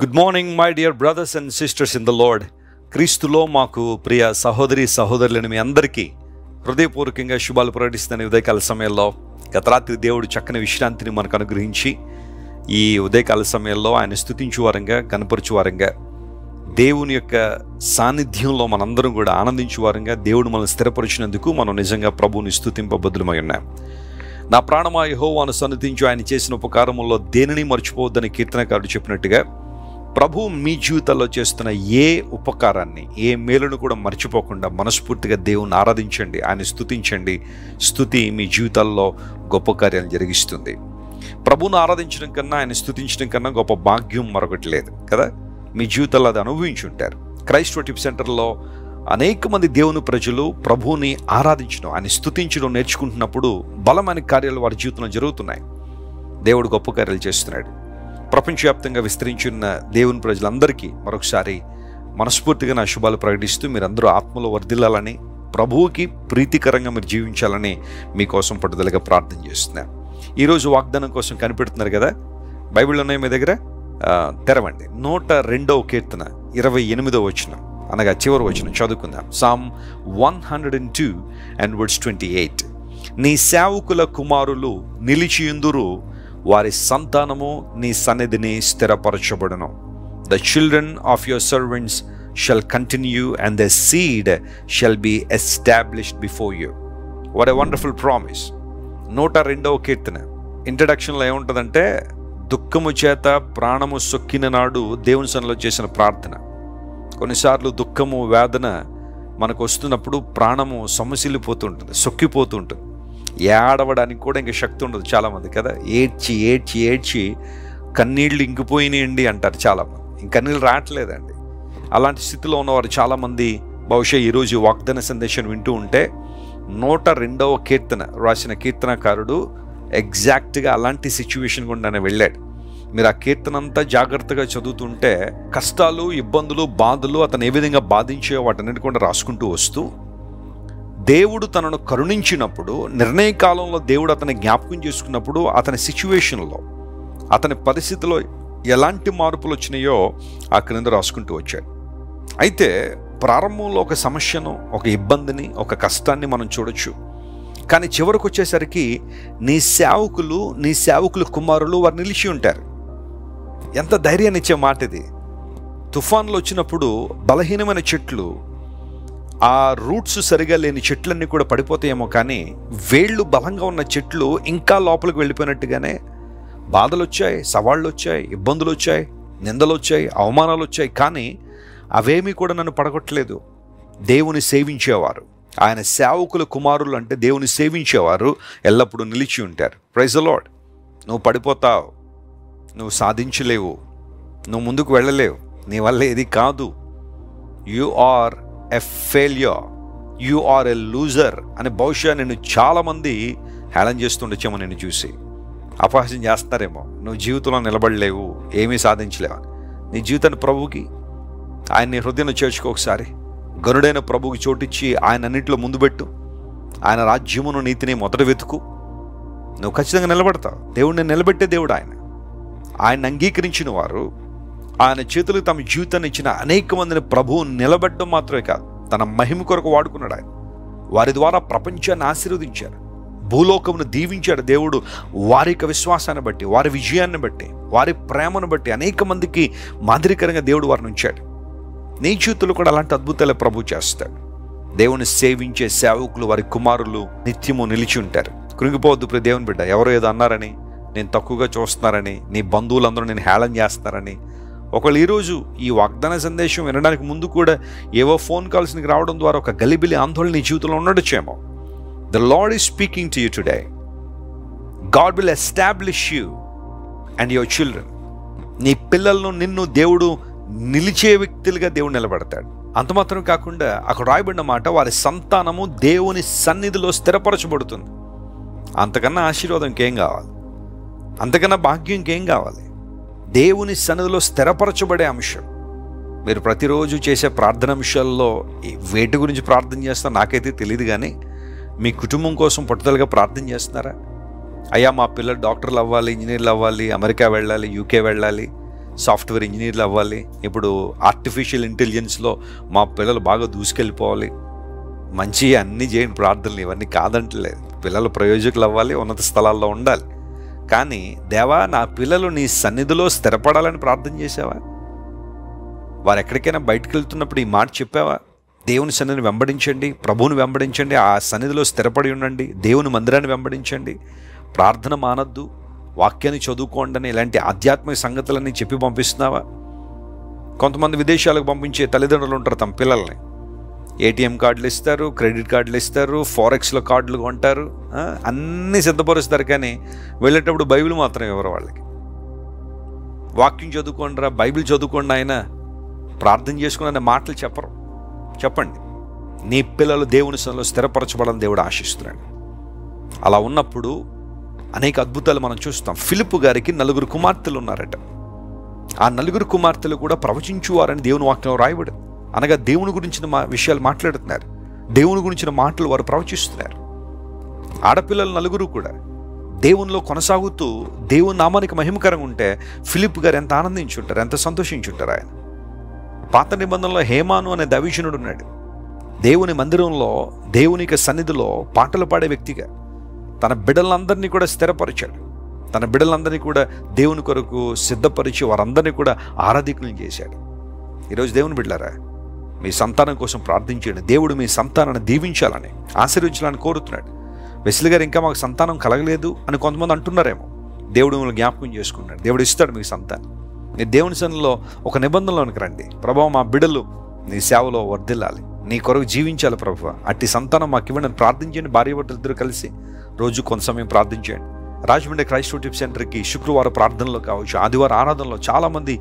Good morning my dear brothers and sisters in the lord. క్రీస్తులో మాకు ప్రియ సహోదరి సహోదరులను మీ అందరికీ హృదయపూర్వకంగా శుభాలు ప్రకటిస్తున్న ఉదయకాల సమయంలో గత రాత్రి దేవుడు చక్కని విశ్రాంతిని మనకు అనుగ్రహించి ఈ ఉదయకాల సమయంలో ఆయన స్తుతించువారంగా కనపరచువారంగా దేవుని యొక్క సాన్నిధ్యంలో మనందరం కూడా ఆనందించువారంగా దేవుడు మనల్ని స్థిరపరిచినందుకు మనం నిజంగా ప్రభువుని స్తుతింపబద్ధులమై ఉన్నాం. నా ప్రాణమా యెహోవాను సన్నిధించు, ఆయన చేసిన ఉపకారముల్లో దేనిని మర్చిపోవద్దని కీర్తనకారుడు చెప్పినట్టుగా ప్రభు మీ జీవితాల్లో చేస్తున్న ఏ ఉపకారాన్ని ఏ మేలును కూడా మర్చిపోకుండా మనస్ఫూర్తిగా దేవుని ఆరాధించండి, ఆయన స్తుతించండి. స్తుతి మీ జీవితాల్లో గొప్ప కార్యాలు జరిగిస్తుంది. ప్రభువును ఆరాధించడం కన్నా ఆయన స్తుతించడం కన్నా గొప్ప భాగ్యం మరొకటి లేదు కదా. మీ జీవితాల్లో అది అనుభవించుంటారు. క్రైస్ట్ వర్షిప్ సెంటర్లో అనేక మంది దేవుని ప్రజలు ప్రభువుని ఆరాధించడం, ఆయన స్తుతించడం నేర్చుకుంటున్నప్పుడు బలమైన కార్యాలు వారి జీవితంలో జరుగుతున్నాయి. దేవుడు గొప్ప కార్యాలు చేస్తున్నాడు. ప్రపంచవ్యాప్తంగా విస్తరించిన దేవుని ప్రజలందరికీ మరొకసారి మనస్ఫూర్తిగా నా శుభాలు ప్రకటిస్తూ మీరందరూ ఆత్మలో వర్ధిల్లాలని, ప్రభువుకి ప్రీతికరంగా మీరు జీవించాలని మీకోసం పట్టుదలగా ప్రార్థన చేస్తున్నాను. ఈరోజు వాగ్దానం కోసం కనిపెడుతున్నారు కదా, బైబిల్ ఉన్నాయి మీ దగ్గర, తెరవండి. 102వ కీర్తన 28వ వచనం, అనగా చివరి వచనం చదువుకుందాం. Psalm 102 and verse 28. నీ సేవకుల కుమారులు నిలిచియుందురు, వారి సంతానము నీ సన్నిధిని స్థిరపరచబడును. The children of your servants shall continue and their seed shall be established before you. What a wonderful promise. 102వ కీర్తన ఇంట్రడక్షన్లో ఏముంటుందంటే, దుఃఖము చేత ప్రాణము సొక్కిన నాడు దేవుని సన్నిధిలో చేసిన ప్రార్థన. కొన్నిసార్లు దుఃఖము వేదన మనకు వస్తున్నప్పుడు ప్రాణము సమసిల్లిపోతుంటుంది, సొక్కిపోతుంటుంది. ఏడవడానికి కూడా ఇంకా శక్తి ఉండదు చాలామంది కదా. ఏడ్చి ఏడ్చి ఏడ్చి కన్నీళ్ళు ఇంకిపోయినాయండి అంటారు చాలామంది. ఇంక కన్నీళ్ళు రావట్లేదండి. అలాంటి స్థితిలో ఉన్నవారు చాలామంది బహుశా ఈరోజు వాగ్దాన సందేశం వింటూ ఉంటే 102వ కీర్తన రాసిన కీర్తనకారుడు ఎగ్జాక్ట్గా అలాంటి సిచ్యువేషన్ గుండానే వెళ్ళాడు. మీరు ఆ కీర్తన అంతా జాగ్రత్తగా చదువుతుంటే కష్టాలు, ఇబ్బందులు, బాధలు అతను ఏ విధంగా బాధించాయో వాటన్నిటి కూడా రాసుకుంటూ వస్తూ, దేవుడు తనను కరుణించినప్పుడు, నిర్ణయ కాలంలో దేవుడు అతన్ని జ్ఞాపకం చేసుకున్నప్పుడు అతని సిచ్యువేషన్లో, అతని పరిస్థితిలో ఎలాంటి మార్పులు వచ్చినాయో ఆ క్రింద రాసుకుంటూ వచ్చాడు. అయితే ప్రారంభంలో ఒక సమస్యను, ఒక ఇబ్బందిని, ఒక కష్టాన్ని మనం చూడొచ్చు. కానీ చివరికి వచ్చేసరికి నీ సేవకుల కుమారులు వారు నిలిచి ఉంటారు. ఎంత ధైర్యాన్ని ఇచ్చే మాట ఇది. తుఫాన్లు వచ్చినప్పుడు బలహీనమైన చెట్లు, ఆ రూట్స్ సరిగా లేని చెట్లన్నీ కూడా పడిపోతాయేమో, కానీ వేళ్ళు బలంగా ఉన్న చెట్లు ఇంకా లోపలికి వెళ్ళిపోయినట్టుగానే బాధలు వచ్చాయి, సవాళ్ళు వచ్చాయి, ఇబ్బందులు వచ్చాయి, నిందలు వచ్చాయి, అవమానాలు వచ్చాయి, కానీ అవేమీ కూడా నన్ను పడగొట్టలేదు. దేవుని సేవించేవారు, ఆయన సేవకుల కుమారులు అంటే దేవుని సేవించేవారు ఎల్లప్పుడూ నిలిచి ఉంటారు. Praise the lord. నువ్వు పడిపోతావు, నువ్వు సాధించలేవు, నువ్వు ముందుకు వెళ్ళలేవు, నీ వల్ల ఏది కాదు, you are a failure, you are a loser అని బహుశా నేను చాలామంది హేళన చేస్తుండొచ్చేమో, నేను చూసి అపహాస్యం చేస్తారేమో. నువ్వు జీవితంలో నిలబడలేవు, ఏమీ సాధించలేవు. నీ జీవితాన్ని ప్రభువుకి, ఆయన నీ హృదయంలో చేర్చుకో. ఒకసారి గనుడైన ప్రభువుకి చోటిచ్చి ఆయన అన్నింటిలో ముందు పెట్టు. ఆయన రాజ్యమును నీతిని మొదట వెతుకు. నువ్వు ఖచ్చితంగా నిలబడతావు. దేవుడిని నిలబెట్టే దేవుడు ఆయన. ఆయన అంగీకరించిన వారు, ఆయన చేతులకు తమ జీవితాన్ని ఇచ్చిన అనేక మందిని ప్రభువు నిలబెట్టడం మాత్రమే కాదు, తన మహిమ కొరకు వాడుకున్నాడు ఆయన. వారి ద్వారా ప్రపంచాన్ని ఆశీర్వదించారు, భూలోకమును దీవించాడు దేవుడు. వారి యొక్క విశ్వాసాన్ని బట్టి, వారి విజయాన్ని బట్టి, వారి ప్రేమను బట్టి అనేక మందికి మాదిరికరంగా దేవుడు వారిని ఉంచాడు. నీ జీవితంలో కూడా అలాంటి అద్భుతాలు ప్రభు చేస్తాడు. దేవుని సేవించే సేవకులు, వారి కుమారులు నిత్యము నిలిచి ఉంటారు. కృంగిపోవద్దు ప్రియ దేవుని బిడ్డ. ఎవరో ఏదో అన్నారని, నేను తక్కువగా చూస్తున్నారని, నీ బంధువులందరూ నేను హేళన చేస్తున్నారని, ఒకళ్ళు ఈరోజు ఈ వాగ్దాన సందేశం వినడానికి ముందు కూడా ఏవో ఫోన్ కాల్స్ నీకు రావడం ద్వారా ఒక గలిబిలి ఆందోళన నీ జీవితంలో ఉండొచ్చేమో. The lord is speaking to you today. God will establish you and your children. నీ పిల్లలను, నిన్ను దేవుడు నిలిచే వ్యక్తులుగా దేవుడు నిలబడతాడు. అంత మాత్రం కాకుండా అక్కడ రాయబడిన మాట, వారి సంతానము దేవుని సన్నిధిలో స్థిరపరచబడుతుంది. అంతకన్నా ఆశీర్వాదం ఇంకేం కావాలి? అంతకన్నా భాగ్యం ఇంకేం కావాలి? దేవుని సన్నిధిలో స్థిరపరచబడే అంశం. మీరు ప్రతిరోజు చేసే ప్రార్థన అంశాల్లో వేటి గురించి ప్రార్థన చేస్తారో నాకైతే తెలియదు, కానీ మీ కుటుంబం కోసం పట్టుదలగా ప్రార్థన చేస్తున్నారా? అయ్యా మా పిల్లలు డాక్టర్లు అవ్వాలి, ఇంజనీర్లు అవ్వాలి, అమెరికా వెళ్ళాలి, యూకే వెళ్ళాలి, సాఫ్ట్వేర్ ఇంజనీర్లు అవ్వాలి, ఇప్పుడు ఆర్టిఫిషియల్ ఇంటెలిజెన్స్లో మా పిల్లలు బాగా దూసుకెళ్ళిపోవాలి, మంచి అన్నీ చేయండి ప్రార్థనలు, ఇవన్నీ కాదంటలేదు. పిల్లలు ప్రయోజకులు అవ్వాలి, ఉన్నత స్థలాల్లో ఉండాలి. కానీ దేవా, నా పిల్లలు నీ సన్నిధిలో స్థిరపడాలని ప్రార్థన చేసావా? వారు ఎక్కడికైనా బయటకు వెళ్తున్నప్పుడు ఈ మాట చెప్పావా? దేవుని సన్నిధిని వెంబడించండి, ప్రభువుని వెంబడించండి, ఆ సన్నిధిలో స్థిరపడి ఉండండి, దేవుని మందిరాన్ని వెంబడించండి, ప్రార్థన మానద్దు, వాక్యాన్ని చదువుకోండి అని ఇలాంటి ఆధ్యాత్మిక సంగతులన్నీ చెప్పి పంపిస్తున్నావా? కొంతమంది విదేశాలకు పంపించే తల్లిదండ్రులు ఉంటారు, తమ పిల్లల్ని ఏటీఎం కార్డులు ఇస్తారు, క్రెడిట్ కార్డులు ఇస్తారు, ఫారెక్స్లో కార్డులు కొంటారు, అన్నీ సిద్ధపరుస్తారు. కానీ వెళ్ళేటప్పుడు బైబిల్ మాత్రం ఇవ్వరు వాళ్ళకి. వాక్యం చదువుకోండి రా, బైబిల్ చదువుకోండి ఆయన, ప్రార్థన చేసుకుని అనే మాటలు చెప్పరు. చెప్పండి, నీ పిల్లలు దేవుని సన్నిధిలో స్థిరపరచబడాలని దేవుడు ఆశిస్తున్నాడు. అలా ఉన్నప్పుడు అనేక అద్భుతాలు మనం చూస్తాం. ఫిలిప్పు గారికి 4 కుమార్తెలు ఉన్నారట. ఆ 4 కుమార్తెలు కూడా ప్రవచించువారని దేవుని వాక్యంలో రాయబడి, అనగా దేవుని గురించిన విషయాలు మాట్లాడుతున్నారు, దేవుని గురించిన మాటలు వారు ప్రవచిస్తున్నారు. ఆడపిల్లలు 4 కూడా దేవునిలో కొనసాగుతూ దేవుని నామానికి మహిమకరంగా ఉంటే ఫిలిప్ గారు ఎంత ఆనందించుంటారు, ఎంత సంతోషించుంటారు. ఆయన పాత నిబంధనలో హేమాను అనే దైవజనుడు ఉన్నాడు. దేవుని మందిరంలో, దేవునికి సన్నిధిలో పాటలు పాడే వ్యక్తిగా తన బిడ్డలందరినీ కూడా స్థిరపరిచాడు. తన బిడ్డలందరినీ కూడా దేవుని కొరకు సిద్ధపరిచి వారందరినీ కూడా ఆరాధికులను చేశాడు. ఈరోజు దేవుని బిడ్డలారా, మీ సంతానం కోసం ప్రార్థించండి. దేవుడు మీ సంతానాన్ని దీవించాలని, ఆశీర్వించాలని కోరుతున్నాడు. వెస్లీ గారు, ఇంకా మాకు సంతానం కలగలేదు అని కొంతమంది అంటున్నారేమో. దేవుడు మిమ్మల్ని జ్ఞాపకం చేసుకున్నాడు. దేవుడు ఇస్తాడు మీకు సంతానం. మీరు దేవుని సన్నిధిలో ఒక నిబంధనలోనికి రండి. ప్రభువా, మా బిడ్డలు నీ సేవలో వర్ధిల్లాలి, నీ కొరకు జీవించాలి ప్రభువా, అట్టి సంతానం మాకు ఇవ్వండి ప్రార్థించండి. భార్యాభర్తలు ఇద్దరు కలిసి రోజు కొంత సమయం ప్రార్థించండి. రాజమండ్రి క్రైస్ట్ వర్షిప్ సెంటర్కి శుక్రవారం ప్రార్థనలో కావచ్చు, ఆదివారం ఆరాధనలో చాలామంది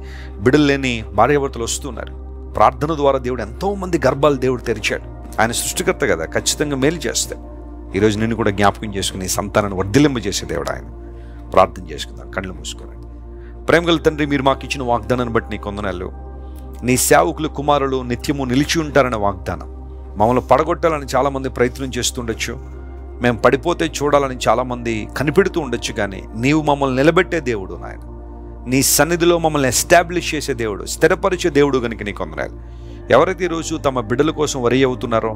బిడ్డలు లేని భార్యాభర్తలు వస్తున్నారు. ప్రార్థన ద్వారా దేవుడు ఎంతోమంది గర్భాలు దేవుడు తెరిచాడు. ఆయన సృష్టికర్త కదా, ఖచ్చితంగా మేలు చేస్తాడు. ఈరోజు నిన్ను కూడా జ్ఞాపకం చేసుకుని సంతానాన్ని వర్ధిల్లింపజేసే దేవుడు ఆయన. ప్రార్థన చేసుకుందాం, కళ్ళు మూసుకోండి. ప్రేమగల తండ్రి, మీరు మాకు ఇచ్చిన వాగ్దానాన్ని బట్టి నీ కొందనాలు. నీ సేవకులు కుమారులు నిత్యము నిలిచి ఉంటారనే వాగ్దానం మమ్మల్ని పడగొట్టాలని చాలామంది ప్రయత్నం చేస్తుండొచ్చు, మేము పడిపోతే చూడాలని చాలామంది కనిపెడుతూ ఉండొచ్చు. కానీ నీవు మమ్మల్ని నిలబెట్టే దేవుడు నాయన, నీ సన్నిధిలో మమ్మల్ని ఎస్టాబ్లిష్ చేసే దేవుడు, స్థిరపరిచే దేవుడు కనుక నీ కొందనాలు. ఎవరైతే ఈరోజు తమ బిడ్డల కోసం వరి అవుతున్నారో,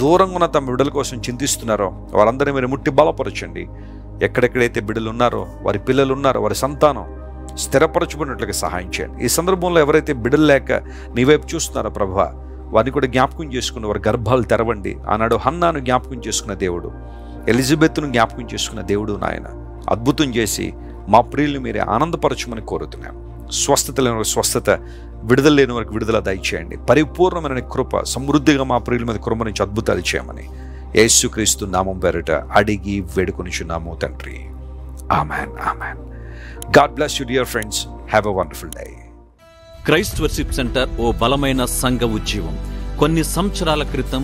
దూరంగా ఉన్న తమ బిడ్డల కోసం చింతిస్తున్నారో, వారందరినీ మీరు ముట్టి బలపరచండి. ఎక్కడెక్కడైతే బిడ్డలు ఉన్నారో, వారి పిల్లలు ఉన్నారో, వారి సంతానం స్థిరపరచుకున్నట్లుగా సహాయం చేయండి. ఈ సందర్భంలో ఎవరైతే బిడ్డలు లేక నీ వైపు చూస్తున్నారో ప్రభువా, వారిని కూడా జ్ఞాపకం చేసుకుని వారి గర్భాలు తెరవండి. ఆనాడు హన్నాను జ్ఞాపకం చేసుకున్న దేవుడు, ఎలిజబెత్ను జ్ఞాపకం చేసుకున్న దేవుడు నాయన, అద్భుతం చేసి మా ప్రియుల్ని మీరే ఆనందపరచమని కోరుతున్నాం. స్వస్థత లేని వారికి స్వస్థత, విడుదల లేని వారికి విడుదల దయచేయండి. పరిపూర్ణమైన కృప సమృద్ధిగా మా ప్రియుల మీద కృప నుంచి అద్భుతాలు చేయమని యేసుక్రీస్తు నామం పేరిట అడిగి వేడుకొనిచున్నాము తండ్రి. Amen, amen. God bless you dear friends. Have a wonderful day. Christ worship centre ఓ బలమైన సంఘ ఉజ్జీవం. కొన్ని సంవత్సరాల క్రితం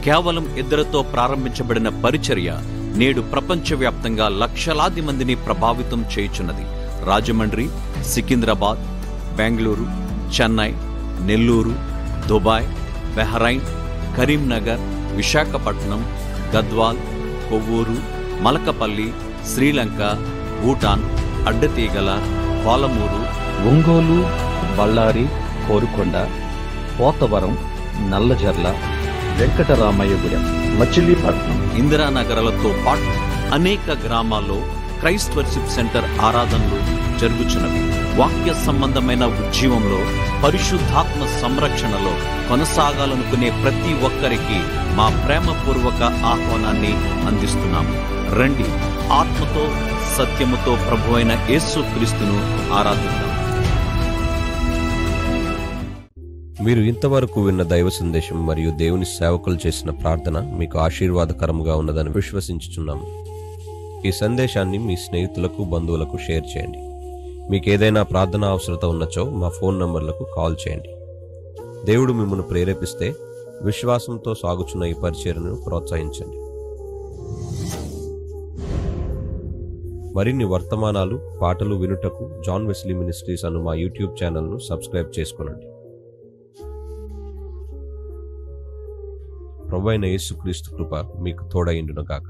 కేవలం 2తో ప్రారంభించబడిన పరిచర్య నేడు ప్రపంచవ్యాప్తంగా లక్షలాది మందిని ప్రభావితం చేయుచున్నది. రాజమండ్రి, సికింద్రాబాద్, బెంగళూరు, చెన్నై, నెల్లూరు, దుబాయ్, బెహ్రైన్, కరీంనగర్, విశాఖపట్నం, గద్వాల్, కొవ్వూరు, మలకపల్లి, శ్రీలంక, భూటాన్, అడ్డతీగల, పాలమూరు, ఒంగోలు, బళ్ళారి, కోరుకొండ, పోతవరం, నల్లజర్ల, వెంకటరామయ్యగూడెం, మచిలీపట్నం, ఇందిరానగర్లతో పాటు అనేక గ్రామాల్లో క్రైస్ట్ వర్షిప్ సెంటర్ ఆరాధనలు జరుగుచున్నవి. వాక్య సంబంధమైన ఉజ్జీవంలో, పరిశుద్ధాత్మ సంరక్షణలో కొనసాగాలనుకునే ప్రతి ఒక్కరికి మా ప్రేమపూర్వక ఆహ్వానాన్ని అందిస్తున్నాము. రండి, ఆత్మతో సత్యముతో ప్రభువైన యేసుక్రీస్తును ఆరాధిద్దాం. మీరు ఇంతవరకు విన్న దైవ సందేశం మరియు దేవుని సేవకులు చేసిన ప్రార్థన మీకు ఆశీర్వాదకరముగా ఉన్నదని విశ్వసించుచున్నాము. ఈ సందేశాన్ని మీ స్నేహితులకు, బంధువులకు షేర్ చేయండి. మీకు ఏదైనా ప్రార్థన అవసరత ఉన్నచో మా ఫోన్ నంబర్లకు కాల్ చేయండి. దేవుడు మిమ్మల్ని ప్రేరేపిస్తే విశ్వాసంతో సాగుచున్న ఈ పరిచర్యను ప్రోత్సహించండి. మరిన్ని వర్తమానాలు, పాటలు వినుటకు జాన్ వెస్లీ మినిస్ట్రీస్ అను మా యూట్యూబ్ ఛానల్ను సబ్స్క్రైబ్ చేసుకొనండి. ప్రభువైన యేసుక్రీస్తు కృప మీకు తోడైండును గాక.